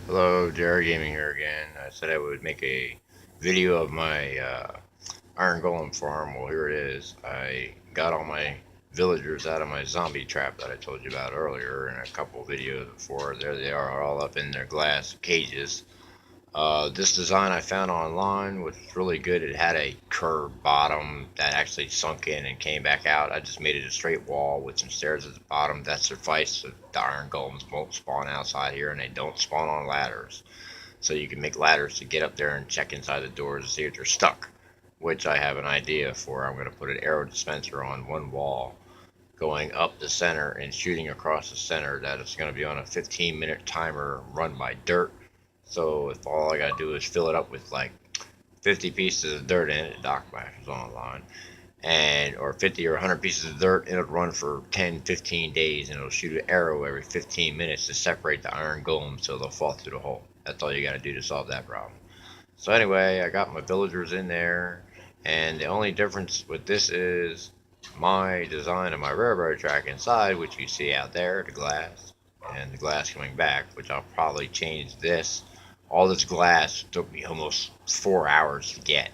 Hello, Jerry Gaming here again. I said I would make a video of my iron golem farm. Well, here it is. I got all my villagers out of my zombie trap that I told you about earlier in a couple videos before. There they are, all up in their glass cages. This design I found online was really good. It had a curved bottom that actually sunk in and came back out. I just made it a straight wall with some stairs at the bottom. That sufficed. The iron golems won't spawn outside here, and they don't spawn on ladders. So you can make ladders to get up there and check inside the doors to see if they're stuck, which I have an idea for. I'm going to put an arrow dispenser on one wall going up the center and shooting across the center. That is going to be on a 15-minute timer run by dirt. So if all I got to do is fill it up with like 50 pieces of dirt in it, Doc Bash is online, and or 50 or 100 pieces of dirt, it'll run for 10, 15 days, and it'll shoot an arrow every 15 minutes to separate the iron golems so they'll fall through the hole. That's all you got to do to solve that problem. So anyway, I got my villagers in there, and the only difference with this is my design of my railroad track inside, which you see out there, the glass, and the glass coming back, which I'll probably change this. All this glass took me almost 4 hours to get.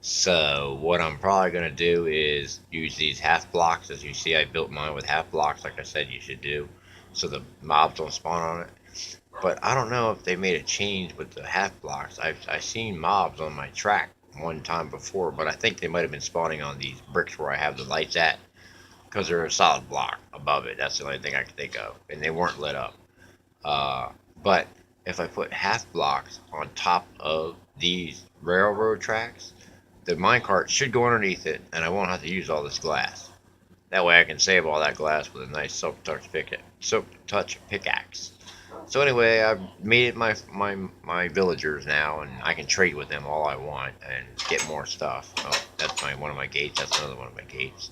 So what I'm probably going to do is use these half blocks. As you see, I built mine with half blocks like I said you should do, so the mobs don't spawn on it. But I don't know if they made a change with the half blocks. I've seen mobs on my track one time before, but I think they might have been spawning on these bricks where I have the lights at, because they're a solid block above it. That's the only thing I can think of, and they weren't lit up. But if I put half blocks on top of these railroad tracks, the minecart should go underneath it, and I won't have to use all this glass. That way I can save all that glass with a nice silk touch pickaxe. So anyway, I've made it my villagers now, and I can trade with them all I want and get more stuff. Oh, that's one of my gates. That's another one of my gates.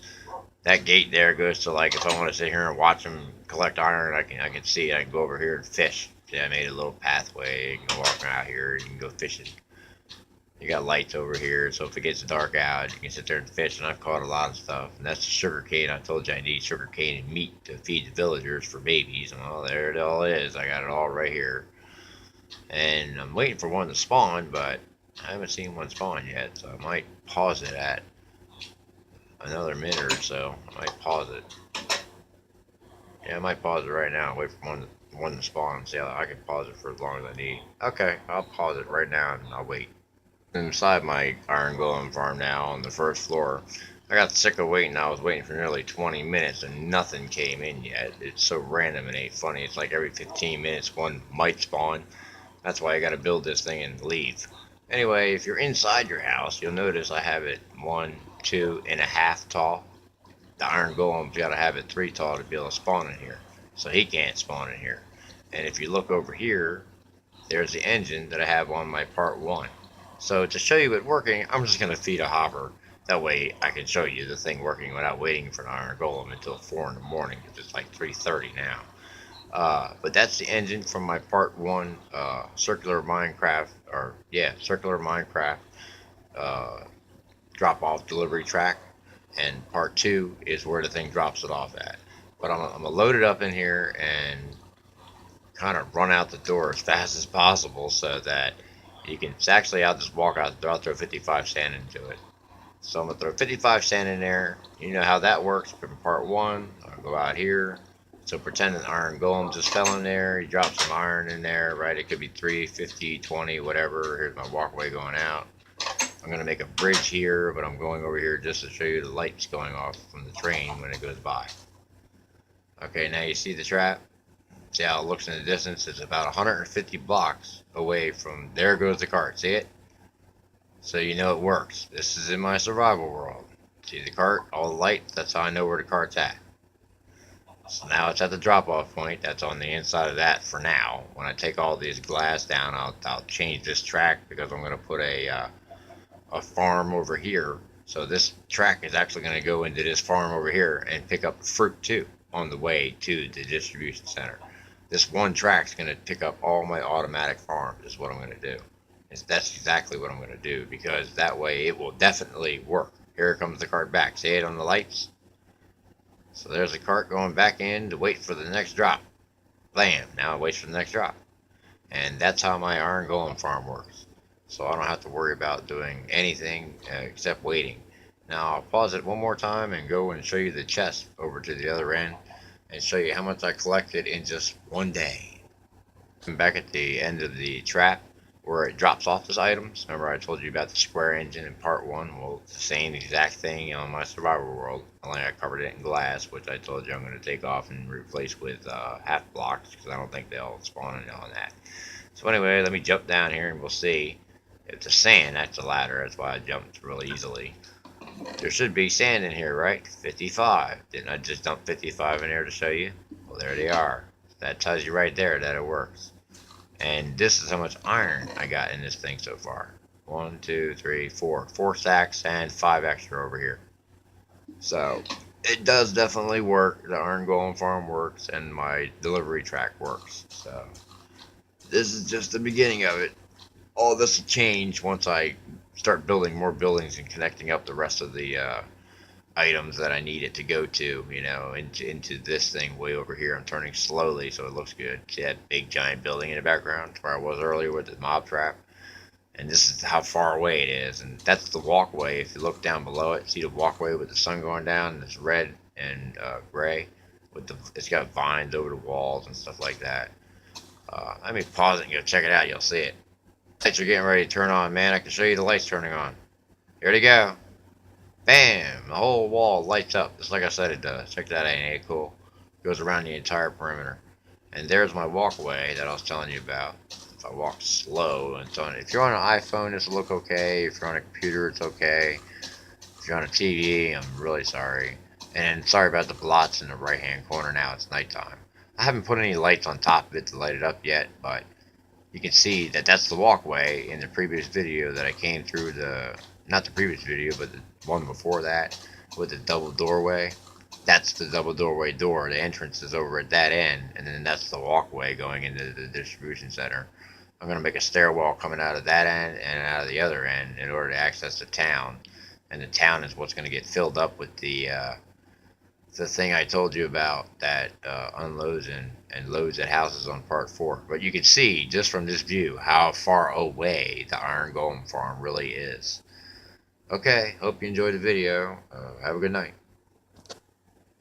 That gate there goes to, like, if I want to sit here and watch them collect iron, I can see it. I can go over here and fish. See, I made a little pathway. You can walk out here. You can go fishing. You got lights over here, so if it gets dark out, you can sit there and fish. And I've caught a lot of stuff. And that's the sugar cane. I told you I need sugar cane and meat to feed the villagers for babies. And well, there it all is. I got it all right here. And I'm waiting for one to spawn, but I haven't seen one spawn yet. So I might pause it at another minute or so. I might pause it. Yeah, I might pause it right now. Wait for one to spawn and see how I can pause it for as long as I need. Okay, I'll pause it right now and I'll wait. Inside my iron golem farm now on the first floor. I got sick of waiting. I was waiting for nearly 20 minutes and nothing came in yet. It's so random and ain't funny. It's like every 15 minutes one might spawn. That's why I gotta build this thing and leave. Anyway, if you're inside your house, you'll notice I have it 1, 2.5 tall. The iron golem's gotta have it 3 tall to be able to spawn in here. So he can't spawn in here. And if you look over here, there's the engine that I have on my part 1. So to show you it working, I'm just going to feed a hopper. That way I can show you the thing working without waiting for an iron golem until 4 in the morning, because it's like 3:30 now. But that's the engine from my part 1 circular Minecraft, circular Minecraft drop-off delivery track. And part 2 is where the thing drops it off at. But I'm going to load it up in here and kind of run out the door as fast as possible so that you can, actually, I'll just walk out the door. I'll throw 55 sand into it. So I'm going to throw 55 sand in there. You know how that works from part 1. I'll go out here. So pretend an iron golem just fell in there. You drop some iron in there, right? It could be 3, 50, 20, whatever. Here's my walkway going out. I'm going to make a bridge here, but I'm going over here just to show you the lights going off from the train when it goes by. Okay, now you see the trap? See how it looks in the distance? It's about 150 blocks away from, there goes the cart. See it? So you know it works. This is in my survival world. See the cart? All the lights? That's how I know where the cart's at. So now it's at the drop-off point. That's on the inside of that for now. When I take all these glass down, I'll change this track, because I'm going to put a farm over here. So this track is actually going to go into this farm over here and pick up fruit too on the way to the distribution center. This one track's going to pick up all my automatic farms is what I'm going to do. That's exactly what I'm going to do, because that way it will definitely work. Here comes the cart back. See it on the lights? So there's the cart going back in to wait for the next drop. Bam! Now it waits for the next drop. And that's how my iron golem farm works. So I don't have to worry about doing anything except waiting. Now I'll pause it one more time and go and show you the chest over to the other end and show you how much I collected in just one day. I'm back at the end of the trap where it drops off those items. Remember I told you about the square engine in part one? Well, it's the same exact thing on my survival world, only I covered it in glass, which I told you I'm going to take off and replace with half blocks because I don't think they'll spawn on that. So anyway, let me jump down here and we'll see. If it's a sand, that's a ladder. That's why I jumped really easily. There should be sand in here, right? 55. Didn't I just dump 55 in there to show you? Well, there they are. That tells you right there that it works. And this is how much iron I got in this thing so far. 1, 2, 3, 4. 4 stacks and 5 extra over here. So it does definitely work. The iron golem farm works and my delivery track works. So this is just the beginning of it. All this will change once I start building more buildings and connecting up the rest of the items that I need it to go to, you know, into this thing way over here. I'm turning slowly so it looks good. See that big giant building in the background where I was earlier with the mob trap? And this is how far away it is. And that's the walkway. If you look down below it, see the walkway with the sun going down, and it's red and gray. It's got vines over the walls and stuff like that. Let me pause it and go check it out. You'll see it. Lights are getting ready to turn on, man. I can show you the lights turning on. Here they go. Bam! The whole wall lights up, just like I said it does. Check that out, ain't it cool? Goes around the entire perimeter. And there's my walkway that I was telling you about. If I walk slow and so on. If you're on an iPhone, this will look okay. If you're on a computer, it's okay. If you're on a TV, I'm really sorry. And sorry about the blots in the right-hand corner now. It's nighttime. I haven't put any lights on top of it to light it up yet, but you can see that that's the walkway in the previous video that I came through not the previous video, but the one before that with the double doorway. That's the double doorway door. The entrance is over at that end, and then that's the walkway going into the distribution center. I'm going to make a stairwell coming out of that end and out of the other end in order to access the town. And the town is what's going to get filled up with the thing I told you about that unloads and loads at houses on part 4. But you can see just from this view how far away the iron golem farm really is. Okay, hope you enjoyed the video. Have a good night.